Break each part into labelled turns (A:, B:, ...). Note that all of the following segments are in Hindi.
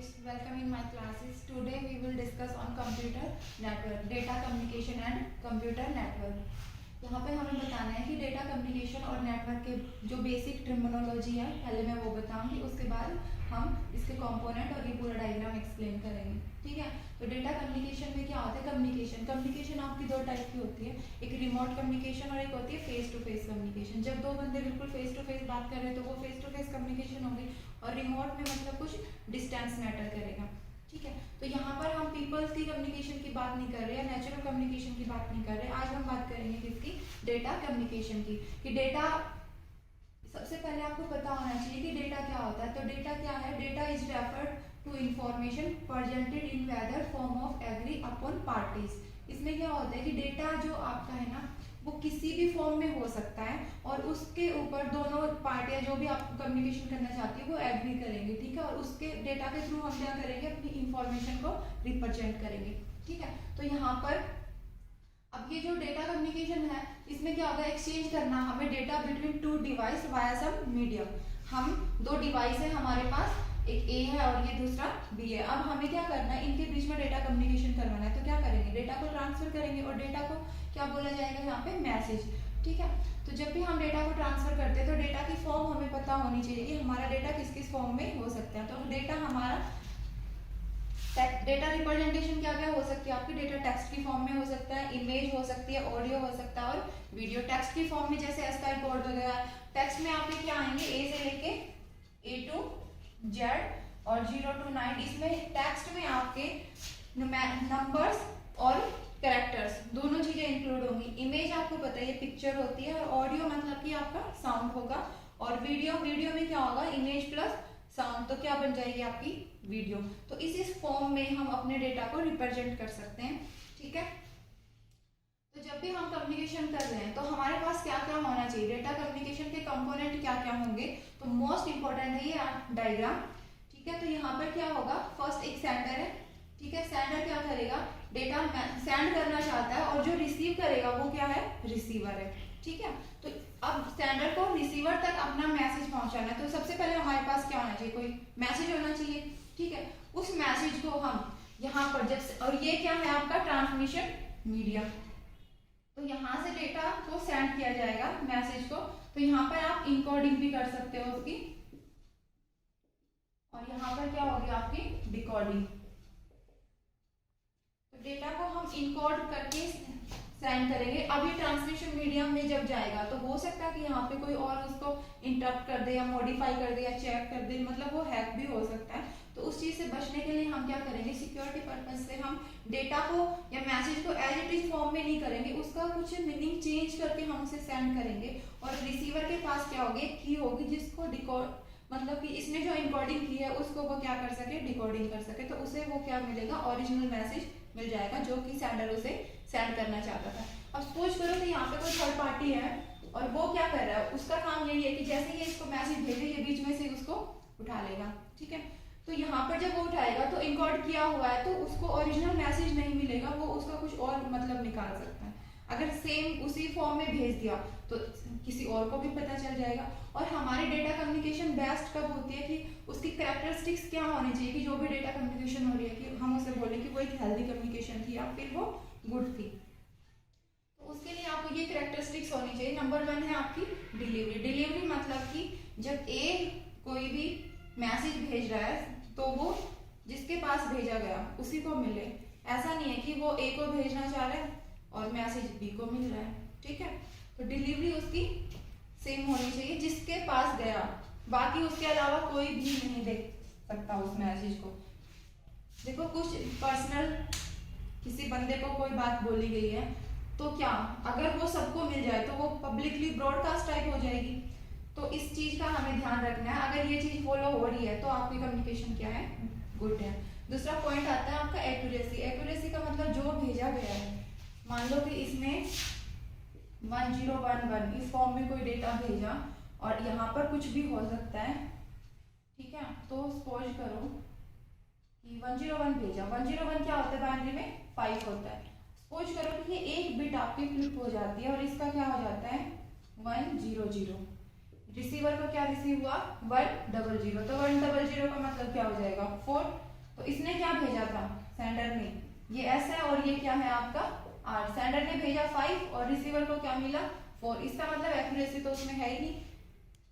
A: students, welcome in my classes. Today we will discuss on computer network, data communication and computer network. यहाँ पे हमें बताना है कि डेटा कम्युनिकेशन और नेटवर्क के जो बेसिक टर्मिनोलॉजी है पहले मैं वो बताऊंगी, उसके बाद हम इसके कंपोनेंट और ये पूरा डायग्राम एक्सप्लेन करेंगे। ठीक है, तो डेटा कम्युनिकेशन में क्या होता है? कम्युनिकेशन आपकी दो टाइप की होती है, एक रिमोट कम्युनिकेशन और एक होती है फेस टू फेस कम्युनिकेशन। जब दो बंदे बिल्कुल फेस टू फेस बात कर रहे हैं तो वो फेस टू फेस कम्युनिकेशन होगी, और रिमोट में मतलब कुछ डिस्टेंस मैटर करेगा। ठीक है, तो यहाँ पर हम पीपल्स की कम्युनिकेशन की बात नहीं कर रहे हैं, नेचुरल कम्युनिकेशन की बात नहीं कर रहे। आज हम बात करेंगे किसकी? डेटा कम्युनिकेशन की। कि डेटा, सबसे पहले आपको पता होना चाहिए कि डेटा क्या होता है। तो डेटा क्या है? Data is referred to information presented in whether form of agree upon parties. इसमें क्या होता है कि डेटा जो आपका है ना, वो किसी भी फॉर्म में हो सकता है और उसके ऊपर दोनों पार्टियां जो भी आप कम्युनिकेशन करना चाहती है वो एग्री करेंगे। ठीक है, और उसके डेटा के थ्रू हम क्या करेंगे? अपनी इंफॉर्मेशन को रिप्रेजेंट करेंगे। ठीक है, तो यहाँ पर अब ये जो डेटा कम्युनिकेशन है इसमें क्या होगा? एक्सचेंज करना हमें data between two device via some medium. हम दो डिवाइस है हमारे पास, एक ए है और ये दूसरा बी है। अब हमें क्या करना है? इनके बीच में डेटा कम्युनिकेशन करवाना है। तो क्या करेंगे? डेटा को ट्रांसफर करेंगे, और डेटा को क्या बोला जाएगा यहाँ पे? मैसेज। ठीक है, तो जब भी हम डेटा को ट्रांसफर करते हैं तो डेटा की फॉर्म हमें पता होनी चाहिए कि हमारा डेटा किस किस फॉर्म में हो सकता है। तो डेटा हमारा डेटा रिप्रेजेंटेशन क्या क्या हो सकती है आपकी? डेटा टेक्स्ट की फॉर्म में हो सकता है, इमेज हो सकती है, ऑडियो हो सकता है और वीडियो। टेक्स्ट की फॉर्म में जैसे एसकाई कोड वगैरह, टेक्स्ट में आपके क्या आएंगे? ए से लेके ए टू जेड और 0 to 9। इसमें टेक्स्ट में आपके नंबर्स और कैरेक्टर्स दोनों चीजें इंक्लूड होंगी। इमेज आपको पता है ये पिक्चर होती है, और ऑडियो मतलब कि आपका साउंड होगा, और वीडियो में क्या होगा? इमेज प्लस साउंड, तो क्या बन जाएगी आपकी? वीडियो। तो इस फॉर्म में हम अपने डेटा को रिप्रेजेंट कर सकते हैं। ठीक है, तो जब भी हम कम्युनिकेशन कर रहे हैं तो हमारे पास क्या क्या होना चाहिए? डेटा कम्युनिकेशन के कंपोनेंट क्या क्या होंगे? तो मोस्ट इंपॉर्टेंट है ये डायग्राम। ठीक है, तो यहाँ पर क्या होगा? फर्स्ट एक सेंडर है। ठीक है, सेंडर क्या करेगा? डेटा सेंड करना चाहता है, और जो रिसीव करेगा वो क्या है? रिसीवर है। ठीक है, तो अब सेंडर को रिसीवर तक अपना मैसेज पहुंचाना है। तो सबसे पहले हमारे पास क्या होना चाहिए? कोई मैसेज होना चाहिए। ठीक है, उस मैसेज को हम यहाँ पर जब, और ये क्या है आपका? Transmission medium. तो यहाँ से डेटा को सेंड किया जाएगा मैसेज को। तो यहाँ पर आप इनकोडिंग भी कर सकते हो उसकी, और यहाँ पर क्या होगी आपकी? डिकोडिंग। तो डेटा को हम इनकोड करके सेंड करेंगे। अभी ट्रांसमिशन मीडियम में जब जाएगा तो हो सकता है कि यहाँ पे कोई और उसको इंटरप्ट कर दे या मॉडिफाई कर दे या चेक कर दे, मतलब वो हैक भी हो सकता है। तो उस चीज से बचने के लिए हम क्या करेंगे? सिक्योरिटी पर्पज से हम डेटा को या मैसेज को एज इट इज फॉर्म में नहीं करेंगे, उसका कुछ मीनिंग चेंज करके हम उसे सेंड करेंगे। और रिसीवर के पास क्या होगी? की होगी, जिसको डिकोड, मतलब कि इसने जो इनकोडिंग की है उसको वो क्या कर सके? डिकोडिंग कर सके। तो उसे वो क्या मिलेगा? ओरिजिनल मैसेज मिल जाएगा जो कि सेंडर उसे सेंड करना चाहता था। अब सपोज करो कि यहाँ पे कोई थर्ड पार्टी है और वो क्या कर रहा है? उसका काम यही है कि जैसे ये इसको मैसेज भेजे ये बीच में से उसको उठा लेगा। ठीक है, तो यहाँ पर जब वो उठाएगा तो इनकोड किया हुआ है तो उसको ओरिजिनल मैसेज नहीं मिलेगा, वो उसका कुछ और मतलब निकाल सकता है। अगर सेम उसी फॉर्म में भेज दिया तो किसी और को भी पता चल जाएगा। और हमारी डेटा कम्युनिकेशन बेस्ट कब होती है? कि उसकी कैरेक्टरिस्टिक्स क्या होनी चाहिए कि जो भी डेटा कम्युनिकेशन हो रही है कि हम उसे बोलें कि वो एक हेल्दी कम्युनिकेशन थी या फिर वो गुड थी। तो उसके लिए आपको ये कैरेक्टरिस्टिक्स होनी चाहिए। नंबर 1 है आपकी डिलीवरी। डिलीवरी मतलब कि जब ए कोई भी मैसेज भेज रहा है तो वो जिसके पास भेजा गया उसी को मिले। ऐसा नहीं है कि वो ए को भेजना चाह रहा है और मैसेज बी को मिल रहा है। ठीक है, तो डिलीवरी उसकी सेम होनी चाहिए, जिसके पास गया, बाकी उसके अलावा कोई भी नहीं देख सकता उस मैसेज को। देखो, कुछ पर्सनल किसी बंदे को कोई बात बोली गई है तो क्या अगर वो सबको मिल जाए तो वो पब्लिकली ब्रॉडकास्ट टाइप हो जाएगी। तो इस चीज का हमें ध्यान रखना है। अगर ये चीज फॉलो हो रही है तो आपकी कम्युनिकेशन क्या है? गुड है। दूसरा पॉइंट आता है आपका एक्यूरेसी। एक्यूरेसी का मतलब जो भेजा गया है, मान लो कि इसने 1011 इस फॉर्म में कोई डेटा भेजा और यहाँ पर कुछ भी हो सकता है। ठीक है, तो सपोज करो कि 101 भेजा। 101 क्या होता है? बाइनरी में 5 होता है। सपोज करो कि ये एक बिट आपकी फ्लिप हो जाती है और इसका क्या हो जाता है? 100। रिसीवर को क्या रिसीव हुआ? 100। तो 100 का मतलब क्या हो जाएगा? 4। तो इसने क्या भेजा था सेंडर ने, ये S है और ये क्या है आपका R। सेंडर ने भेजा 5 और रिसीवर को क्या मिला 4। इसका मतलब एक्यूरेसी तो उसमें है ही नहीं,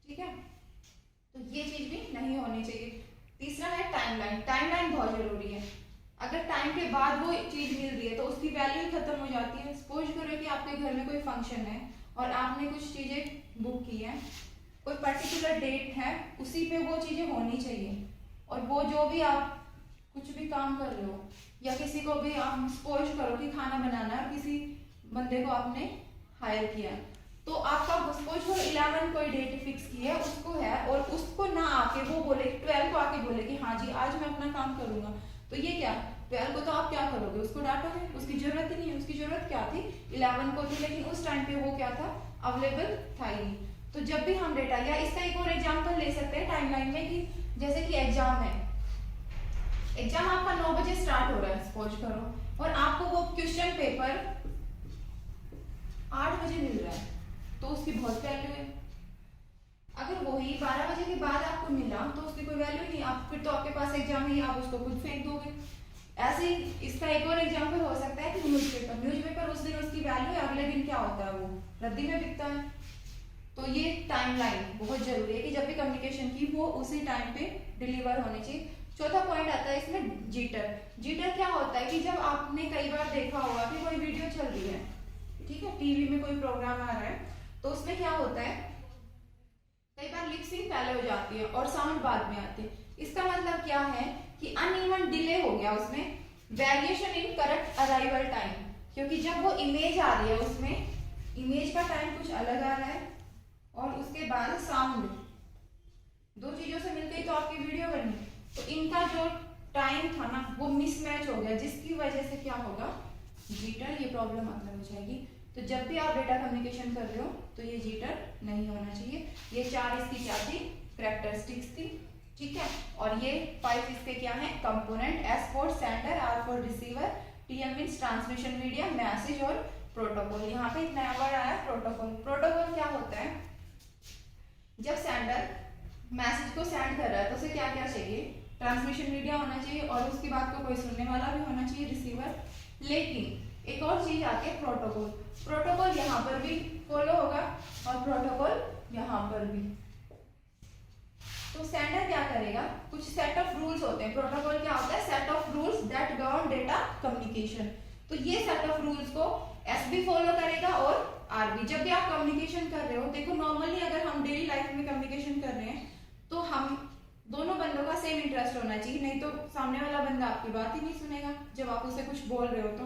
A: ठीक है। तो ये चीज भी नहीं होनी चाहिए। तीसरा है टाइमलाइन। टाइमलाइन बहुत जरूरी है। अगर टाइम के बाद वो चीज मिल रही है तो उसकी वैल्यू ही खत्म हो जाती है। सपोज करो कि आपके घर में कोई फंक्शन है और आपने कुछ चीजें बुक की है, कोई पर्टिकुलर डेट है, उसी पे वो चीजें होनी चाहिए। और वो जो भी आप कुछ भी काम कर रहे हो या किसी को भी आप सपोज करो कि खाना बनाना है, किसी बंदे को आपने हायर किया, तो आपका सपोज करो 11 कोई डेट फिक्स की है उसको है, और उसको ना आके वो बोले 12 को आके बोले कि हाँ जी आज मैं अपना काम करूंगा, तो ये क्या 12 को तो आप क्या करोगे, उसको डाटा है, उसकी जरूरत ही नहीं है। उसकी जरूरत क्या थी 11 को थी, लेकिन उस टाइम पे वो क्या था अवेलेबल था ही नहीं। तो जब भी हम डेटा लिया, इसका एक और एग्जाम्पल ले सकते हैं टाइमलाइन में कि जैसे कि एग्जाम है, एग्जाम आपका 9 बजे स्टार्ट हो रहा है सपोज करो, और आपको वो क्वेश्चन पेपर 8 बजे मिल रहा है, तो उसकी बहुत वैल्यू है। अगर वही 12 बजे के बाद आपको मिला तो उसकी कोई वैल्यू नहीं, आप फिर तो आपके पास एग्जाम है, आप उसको खुद फेंक दोगे। ऐसे ही इसका एक और एग्जाम्पल हो सकता है कि न्यूज़पेपर उस दिन उसकी वैल्यू है, अगले दिन क्या होता है वो रद्दी में बिकता है। तो ये टाइमलाइन बहुत जरूरी है कि जब भी कम्युनिकेशन की वो उसी टाइम पे डिलीवर होनी चाहिए। चौथा पॉइंट आता है इसमें जीटर। जीटर क्या होता है कि जब आपने कई बार देखा होगा कि कोई वीडियो चल रही है, ठीक है, टीवी में कोई प्रोग्राम आ रहा है, तो उसमें क्या होता है कई बार लिपसिंग पहले हो जाती है और साउंड बाद में आती है। इसका मतलब क्या है कि अनइवन डिले हो गया उसमें, variation in correct arrival time, क्योंकि जब वो इमेज आ रही है उसमें इमेज का टाइम कुछ अलग आ रहा है और उसके बाद साउंड, दो चीजों से मिलकर ही तो आपकी वीडियो बनी, तो इनका जो टाइम था ना वो मिसमैच हो गया, जिसकी वजह से क्या होगा जीटर, ये प्रॉब्लम मतलब हो जाएगी। तो जब भी आप डेटा कम्युनिकेशन कर रहे हो तो ये जीटर नहीं होना चाहिए। ये 4 इसकी क्या थी कैरेक्टरिस्टिक्स थी, ठीक है। और ये 5 इसके क्या है component, S for sender, R for receiver, TM means transmission medium, message और प्रोटोकॉल। यहाँ पे एक नया वर्ड आया प्रोटोकॉल। प्रोटोकॉल क्या होता है, जब सेंडर मैसेज को सेंड कर रहा है तो उसे क्या क्या चाहिए, ट्रांसमिशन मीडिया होना चाहिए और उसकी बात को कोई सुनने वाला भी होना चाहिए रिसीवर। लेकिन एक और चीज आती है प्रोटोकॉल। प्रोटोकॉल यहाँ पर भी फॉलो होगा और प्रोटोकॉल यहाँ पर भी। तो सेंडर क्या करेगा, कुछ सेट ऑफ रूल्स होते हैं। प्रोटोकॉल क्या होता है, set of rules that govern data communication. तो ये सेट ऑफ रूल्स को एस भी फॉलो करेगा और आर भी। जब भी आप कम्युनिकेशन कर रहे हो, देखो नॉर्मली अगर हम डेली लाइफ में कम्युनिकेशन कर रहे हैं तो हम दोनों बंदों का सेम इंटरेस्ट होना चाहिए, नहीं तो सामने वाला बंदा आपकी बात ही नहीं सुनेगा जब आप उसे कुछ बोल रहे हो। तो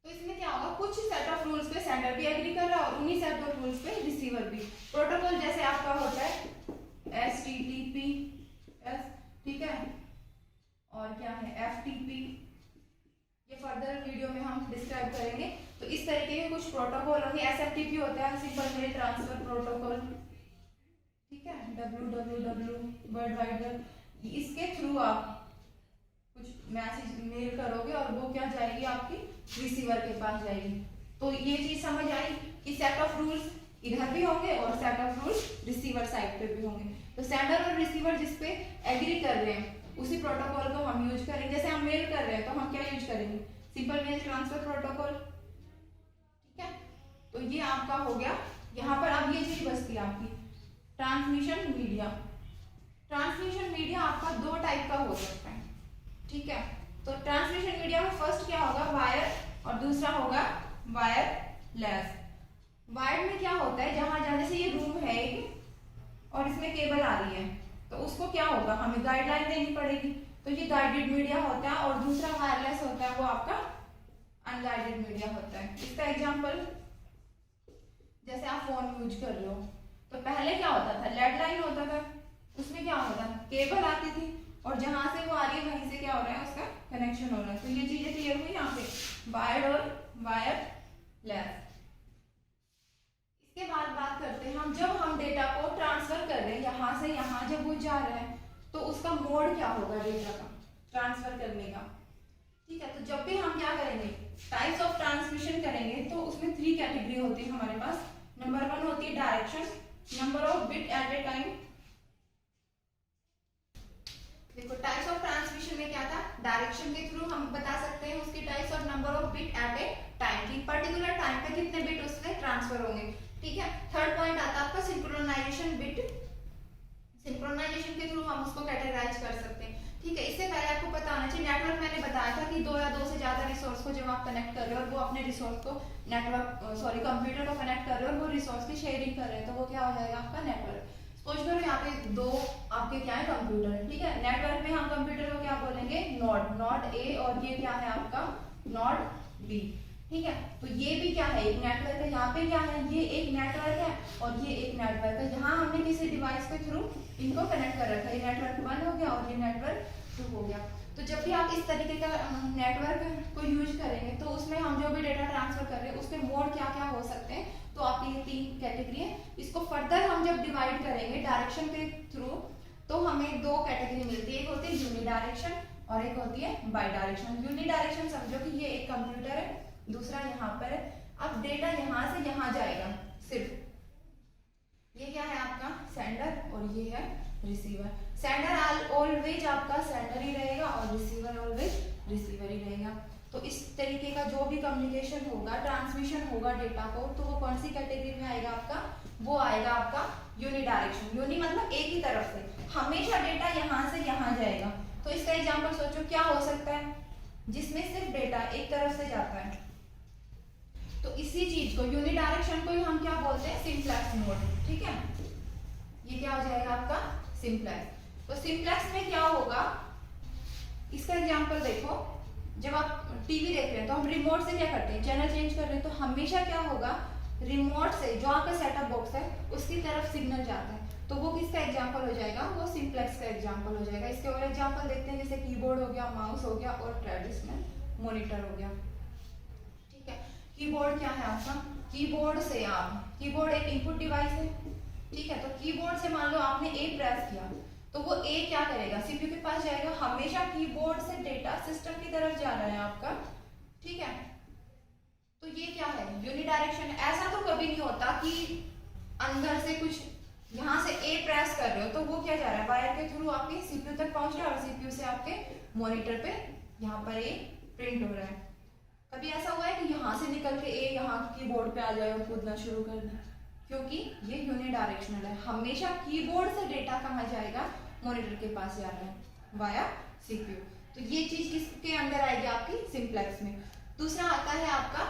A: इसमें क्या होगा, कुछ सेट ऑफ रूल्स पे सेंडर भी एग्री कर रहा है और उन्हीं सेट ऑफ रूल्स पे रिसीवर भी। प्रोटोकॉल जैसे आपका होता है HTTPS, ठीक है, और क्या है FTP, ये फर्दर वीडियो में हम डिस्क्राइब करेंगे। तो इस तरीके के कुछ प्रोटोकॉल होंगे। SFTP होता है सिंपल मेल ट्रांसफर प्रोटोकॉल, ठीक है, WWW वर्ल्ड वाइड वेब, इसके थ्रू आप कुछ मैसेज मेल करोगे और वो क्या जाएगी आपकी रिसीवर के पास जाएगी। तो ये चीज समझ आई कि सेट ऑफ रूल्स इधर भी होंगे और set of rules receiver side पे भी होंगे। तो सेंडर और रिसीवर जिस पे एग्री कर रहे हैं उसी प्रोटोकॉल को हम यूज करेंगे। जैसे हम मेल कर रहे हैं तो हम क्या यूज करेंगे, सिंपल मेल ट्रांसफर प्रोटोकॉल, ठीक है। तो ये आपका हो गया। यहाँ पर अब ये चीज बचती है आपकी ट्रांसमिशन मीडिया। ट्रांसमिशन मीडिया आपका 2 टाइप का हो सकता है, ठीक है। तो ट्रांसमिशन मीडिया में फर्स्ट क्या होगा वायर और दूसरा होगा वायरलेस। वायर में क्या होता है, जहां जैसे ये रूम है एक और इसमें केबल आ रही है तो उसको क्या होगा हमें गाइडलाइन देनी पड़ेगी, तो ये गाइडेड मीडिया होता है। और दूसरा वायरलेस होता है वो आपका अनगाइडेड मीडिया होता है। इसका एग्जांपल जैसे आप फोन यूज कर रहे हो तो पहले क्या होता था लैंडलाइन होता था, उसमें क्या होता था केबल आती थी और जहां से वो आ रही है वहीं से क्या हो रहा है उसका कनेक्शन हो रहा है। तो ये चीजें क्लियर हुई यहाँ पे वायर्ड और वायरलेस। इसके बाद बात करते हैं हम, जब हम डेटा को ट्रांसफर कर रहे हैं यहाँ से यहाँ, जब वो जा रहा है तो उसका मोड क्या होगा डेटा का ट्रांसफर करने का, ठीक है। तो जब भी हम क्या करेंगे टाइप्स ऑफ ट्रांसमिशन करेंगे तो उसमें 3 कैटेगरी होती है हमारे पास। नंबर 1 होती है direction, number of bit at a time, देखो टाइप्स ऑफ ट्रांसमिशन में क्या था, डायरेक्शन के थ्रू हम बता सकते हैं उसके टाइप्स और number of bit at a time की पर्टिकुलर टाइम पे कितने बिट उसमें ट्रांसफर होंगे। ठीक है, थर्ड पॉइंट आता है आपका सिंक्रोनाइजेशन बिट, सिंक्रोनाइजेशन के थ्रू हम उसको कैटेगराइज कर सकते हैं। ठीक है, इससे पहले आपको पता होना चाहिए नेटवर्क मैंने बताया था कि दो या दो से ज्यादा रिसोर्स को जब आप कनेक्ट कर रहे हो और वो अपने रिसोर्स को नेटवर्क कंप्यूटर को कनेक्ट कर रहे हो और वो रिसोर्स की शेयरिंग कर रहे हैं तो वो क्या हो जाएगा आपका नेटवर्क। सपोज करो यहाँ पे दो आपके क्या है कंप्यूटर, ठीक है, नेटवर्क में हम कंप्यूटर को क्या बोलेंगे नोड, नोड ए और ये क्या है आपका नोड बी। ठीक है, तो ये भी क्या है एक नेटवर्क है, यहाँ पे क्या है ये एक नेटवर्क है और ये एक नेटवर्क है। यहाँ हमने किसी डिवाइस के थ्रू इनको कनेक्ट कर रखा है, ये नेटवर्क 1 हो गया और ये नेटवर्क 2 हो गया। तो जब भी आप इस तरीके का नेटवर्क को यूज करेंगे तो उसमें हम जो भी डेटा ट्रांसफर कर रहे हैं उसके मोड क्या क्या हो सकते हैं, तो आपकी ये 3 कैटेगरी है। इसको फर्दर हम जब डिवाइड करेंगे डायरेक्शन के थ्रू तो हमें 2 कैटेगरी मिलती है, एक होती है यूनि डायरेक्शन और एक होती है बाई डायरेक्शन। यूनि डायरेक्शन समझो कि ये एक कंप्यूटर है, दूसरा यहाँ पर है, अब डेटा यहाँ से यहाँ जाएगा, सिर्फ ये क्या है आपका सेंडर और ये है रिसीवर। सेंडर ऑलवेज आपका सेंडर ही रहेगा और रिसीवर ऑलवेज रिसीवर ही रहेगा। तो इस तरीके का जो भी कम्युनिकेशन होगा, ट्रांसमिशन होगा डेटा को, तो वो कौन सी कैटेगरी में आएगा आपका, वो आएगा आपका यूनि डायरेक्शन। यूनि मतलब एक ही तरफ से, हमेशा डेटा यहाँ से यहाँ जाएगा। तो इसका एग्जांपल सोचो क्या हो सकता है जिसमें सिर्फ डेटा एक तरफ से जाता है। तो इसी चीज को यूनि डायरेक्शन को हम क्या बोलते हैं सिंप्लेक्स मोड। ठीक है, ये क्या हो जाएगा आपका सिंप्लेक्स। तो सिंप्लेक्स में क्या होगा, इसका एग्जांपल देखो, जब आप टीवी देख रहे हैं तो हम रिमोट से क्या करते हैं चैनल चेंज कर रहे हैं, तो हमेशा क्या होगा रिमोट से जो आपका सेटअप बॉक्स है उसकी तरफ सिग्नल जाता है। तो वो किसका एग्जांपल हो जाएगा, वो सिंप्लेक्स का एग्जांपल हो जाएगा। इसके और एग्जांपल देखते हैं, जैसे कीबोर्ड हो गया, माउस हो गया और ट्रेडिशनल मॉनिटर हो गया। ठीक है, कीबोर्ड क्या है आपका, कीबोर्ड से आप, कीबोर्ड एक इनपुट डिवाइस है। ठीक है, तो कीबोर्ड से मान लो आपने ए प्रेस किया तो वो ए क्या करेगा सीपीयू के पास जाएगा, हमेशा कीबोर्ड से डेटा सिस्टम की तरफ जा रहा है आपका। ठीक है, तो ये क्या है यूनि डायरेक्शन। ऐसा तो कभी नहीं होता कि अंदर से कुछ यहाँ से ए प्रेस कर रहे हो तो वो क्या जा रहा है वायर के थ्रू आपके सीपीयू तक पहुंच रहा है और सीपीयू से आपके मॉनिटर पे यहाँ पर ए प्रिंट हो रहा है। कभी ऐसा हुआ है कि यहाँ से निकल के ए यहाँ कीबोर्ड पे आ जाए और कूदना शुरू कर दे, क्योंकि ये यूनि डायरेक्शनल है। हमेशा कीबोर्ड से डेटा कहाँ जाएगा, मॉनिटर के पास जा रहा है वाया सीपीयू। तो ये चीज किसके अंदर आएगी आपकी सिंप्लेक्स में। दूसरा आता है आपका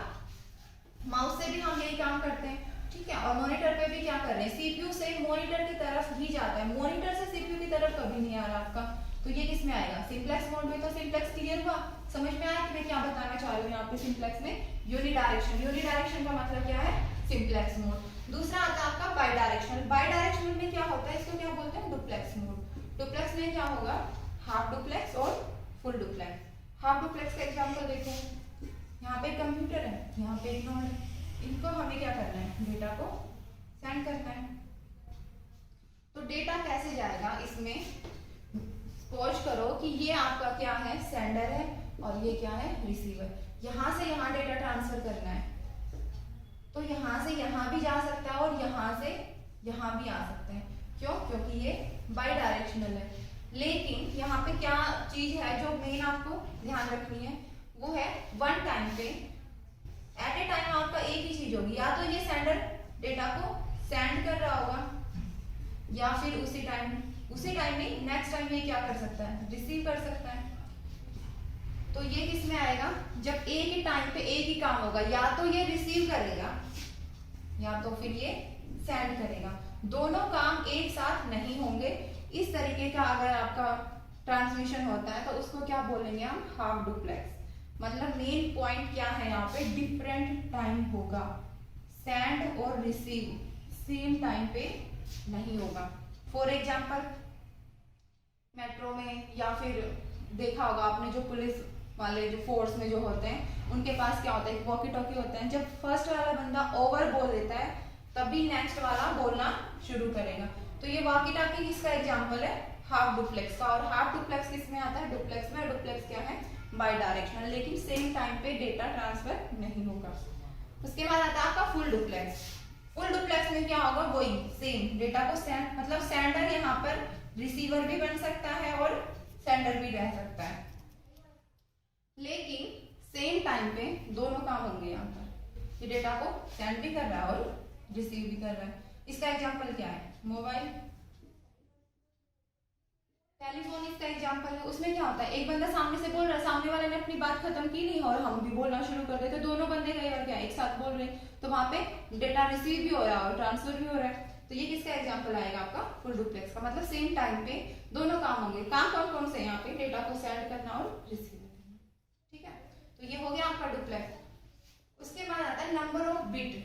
A: माउस से भी हम यही काम करते हैं। ठीक है, और मॉनिटर पे भी क्या कर रहे हैं, सीपीयू से मॉनिटर की तरफ ही जाता है, मॉनिटर से सीपीयू की तरफ कभी नहीं आ रहा आपका। तो ये किस में आएगा सिंप्लेक्स मोड में। तो सिंप्लेक्स क्लियर हुआ, समझ में आया कि मैं क्या बताना चाह रही हूँ यहाँ पे सिंप्लेक्स में यूनि डायरेक्शन। यूनि डायरेक्शन का मतलब क्या है सिंप्लेक्स मोड। दूसरा आता है आपका बाई डायरेक्शनल। बाई डायरेक्शनल में क्या होता है, इसको क्या बोलते हैं डुप्लेक्स मोड। डुप्लेक्स में क्या होगा हाफ डुप्लेक्स और फुल डुप्लेक्स। हाफ डुप्लेक्स का एग्जांपल देखो, यहाँ पे कंप्यूटर है, यहाँ पे एक नोड है, इनको हमें क्या करना है डेटा को सेंड करना है। तो डेटा कैसे जाएगा इसमें, सपोज करो कि ये आपका क्या है सेंडर है और ये क्या है रिसीवर। यहाँ से यहाँ डेटा ट्रांसफर करना है तो यहाँ से यहाँ भी जा सकता है और यहाँ से यहाँ भी आ सकते हैं। क्यों, क्योंकि ये बाई डायरेक्शनल है। लेकिन यहाँ पे क्या चीज है जो मेन आपको ध्यान रखनी है, वो है वन टाइम पे एट ए टाइम आपका एक ही चीज होगी, या तो ये सेंडर डेटा को सेंड कर रहा होगा या फिर उसी टाइम में नेक्स्ट टाइम ये क्या कर सकता है रिसीव कर सकता है। तो ये किस में आएगा, जब एक ही टाइम पे एक ही काम होगा, या तो ये रिसीव करेगा या तो फिर ये सेंड करेगा, दोनों काम एक साथ नहीं होंगे। इस तरीके का अगर आपका ट्रांसमिशन होता है तो उसको क्या बोलेंगे हम हाफ डुप्लेक्स। मतलब मेन पॉइंट क्या है यहाँ पे डिफरेंट टाइम होगा, सेंड और रिसीव सेम टाइम पे नहीं होगा। फॉर एग्जाम्पल मेट्रो में या फिर देखा होगा आपने जो पुलिस वाले जो फोर्स में जो होते हैं उनके पास क्या होता है वॉकी टॉकी होता है, जब फर्स्ट वाला बंदा ओवर बोल देता है तभी नेक्स्ट वाला बोलना शुरू करेगा। तो ये वॉकी टॉकी किसका एग्जांपल है हाफ डुप्लेक्स का। और हाफ डुप्लेक्स किस में आता है डुप्लेक्स में। डुप्लेक्स क्या है बाई डायरेक्शनल, लेकिन सेम टाइम पे डेटा ट्रांसफर नहीं होगा। उसके बाद आता है आपका फुल डुप्लेक्स। फुल डुप्लेक्स में क्या होगा वही सेम डेटा को सेंड, मतलब सेंडर यहाँ पर रिसीवर भी बन सकता है और सेंडर भी रह सकता है, लेकिन सेम टाइम पे दोनों काम होंगे यहाँ पर, ये डेटा को सेंड भी कर रहा है और रिसीव भी कर रहा है। इसका एग्जांपल क्या है, मोबाइल, टेलीफोन इसका एग्जांपल है। उसमें क्या होता है, एक बंदा सामने से बोल रहा है, सामने वाले ने अपनी बात खत्म की नहीं और हम भी बोलना शुरू कर देते, दोनों बंदे कई बार क्या एक साथ बोल रहे हैं, तो वहां पे डेटा रिसीव भी हो रहा है और ट्रांसफर भी हो रहा है। तो ये किसका एग्जांपल आएगा, आपका फुल डुप्लेक्स का। मतलब सेम टाइम पे दोनों काम होंगे। काम कौन कौन से, यहाँ पे डेटा को सेंड करना और रिसीव करना, ठीक है। तो ये हो गया आपका डुप्लेक्स। उसके बाद आता है number of bit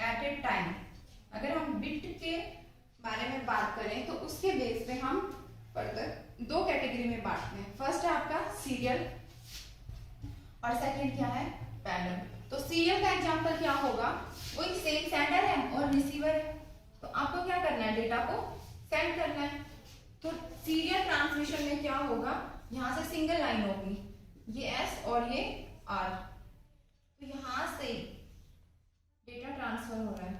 A: at a time. अगर हम बिट के बारे में बात करें तो उसके बेस पे हम फर्दर दो कैटेगरी में बांटते हैं। फर्स्ट है आपका सीरियल और सेकंड क्या है, पैरेलल। तो सीरियल का एग्जांपल क्या होगा, वही सेम सेंडर है और रिसीवर है, तो आपको क्या करना है, डेटा को सेंड करना है। तो सीरियल ट्रांसमिशन में क्या होगा, यहाँ से सिंगल लाइन होगी, ये एस और ये आर, तो यहां से डेटा ट्रांसफर हो रहा है,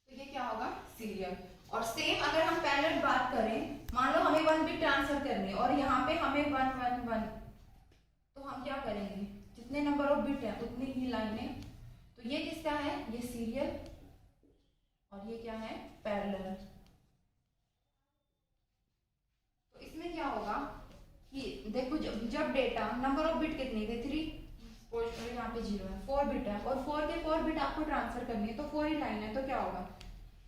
A: तो ये क्या होगा, सीरियल। और सेम अगर हम पैरेलल बात करें, मान लो हमें 1 बिट ट्रांसफर करनी है और यहाँ पे हमें 1 1 1, तो हम क्या करेंगे, जितने नंबर ऑफ बिट है उतनी ही लाइनें। तो ये किसका है, ये सीरियल और ये क्या है, पैरेलल। तो इसमें क्या होगा कि देखो जब डेटा नंबर ऑफ बिट कितनी थे 3, यहाँ पे 0 है, 4 बिट है और 4 के 4 बिट आपको ट्रांसफर करनी है, तो 4 ही लाइन है, तो क्या होगा,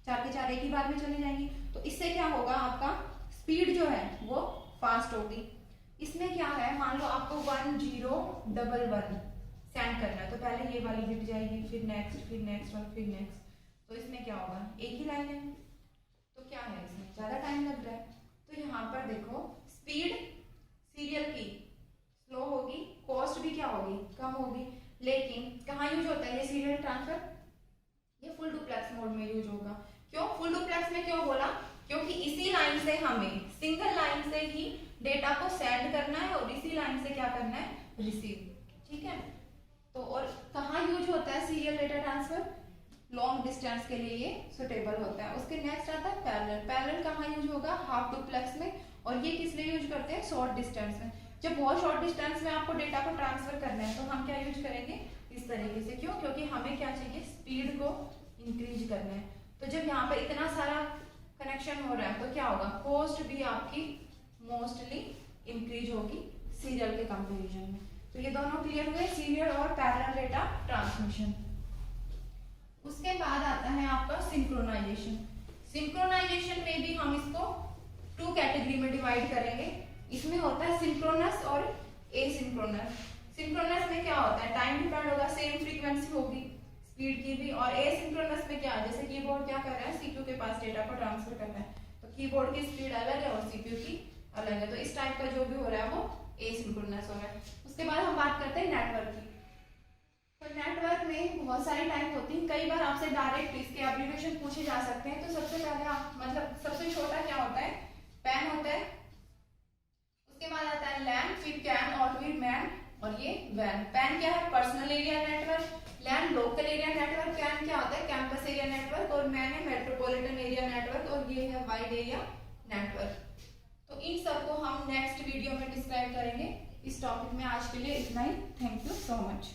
A: 4 के 4 एक ही बार में चली जाएंगी। तो इससे क्या होगा, आपका स्पीड जो है वो फास्ट होगी। इसमें क्या है, मान लो आपको 1 0 1 1 सेंड करना है, तो पहले ये वाली बिट जाएगी, फिर नेक्स्ट, फिर नेक्स्ट और फिर नेक्स्ट। तो इसमें क्या होगा, एक ही लाइन है, तो क्या है, इसमें ज्यादा टाइम लग रहा है। तो यहाँ पर देखो स्पीड सीरियल की स्लो होगी, कॉस्ट भी क्या होगी, कम होगी। लेकिन कहाँ यूज होता है ये सीरियल ट्रांसफर, ये फुल डुप्लेक्स मोड में यूज होगा। क्यों फुल डुप्लेक्स में क्यों बोला, क्योंकि इसी लाइन से हमें सिंगल लाइन से ही डेटा को सेंड करना है और इसी लाइन से क्या करना है, रिसीव, ठीक है। तो और कहाँ यूज होता है serial data transfer, long distance के लिए ये सुटेबल होता है। उसके नेक्स्ट आता है पैरेलल। पैरेलल कहाँ यूज होगा, हाफ डुप्लेक्स में, और ये किस लिए यूज करते हैं, शॉर्ट डिस्टेंस में। जब बहुत शॉर्ट डिस्टेंस में आपको डेटा को ट्रांसफर करना है तो हम क्या यूज करेंगे, इस तरीके से। क्यों, क्योंकि हमें क्या चाहिए, स्पीड को इंक्रीज करना है। तो जब यहाँ पर इतना सारा कनेक्शन हो रहा है तो क्या होगा, कॉस्ट भी आपकी मोस्टली इंक्रीज होगी सीरियल के कंपेरिजन में। तो ये दोनों क्लियर हुए, सीरियल और पैरेलल डेटा ट्रांसमिशन। उसके बाद आता है आपका सिंक्रोनाइजेशन। सिंक्रोनाइजेशन में भी हम इसको 2 कैटेगरी में डिवाइड करेंगे। इसमें होता है सिंक्रोनस और एसिंक्रोनस। सिंक्रोनस में क्या होता है, टाइम डिपेंड होगा, सेम फ्रीक्वेंसी होगी स्पीड की भी। और एसिंक्रोनस में क्या है, जैसे कीबोर्ड क्या कर रहा है, सीपीयू के पास डेटा को ट्रांसफर करना है, तो कीबोर्ड की स्पीड अलग है और सीपीयू की अलग है। तो इस टाइप का जो भी हो रहा है वो एसिंक्रोनस हो रहा है। उसके बाद हम बात करते हैं नेटवर्क की। तो नेटवर्क में बहुत सारी टाइप होती है, कई बार आपसे डायरेक्ट इसके एब्रिविएशन पूछे जा सकते हैं। तो सबसे पहले आप मतलब सबसे छोटा क्या होता है, पैन होता है। उसके बाद आता है लैन, फिर कैन और फिर मैन और ये वैन। पैन क्या है, personal area network, LAN local area network, CAN क्या होता है, कैंपस एरिया नेटवर्क, और मैन है मेट्रोपॉलिटन एरिया नेटवर्क, और ये है वाइड एरिया नेटवर्क। तो इन सबको हम नेक्स्ट वीडियो में डिस्क्राइब करेंगे। इस टॉपिक में आज के लिए इतना ही। Thank you so much.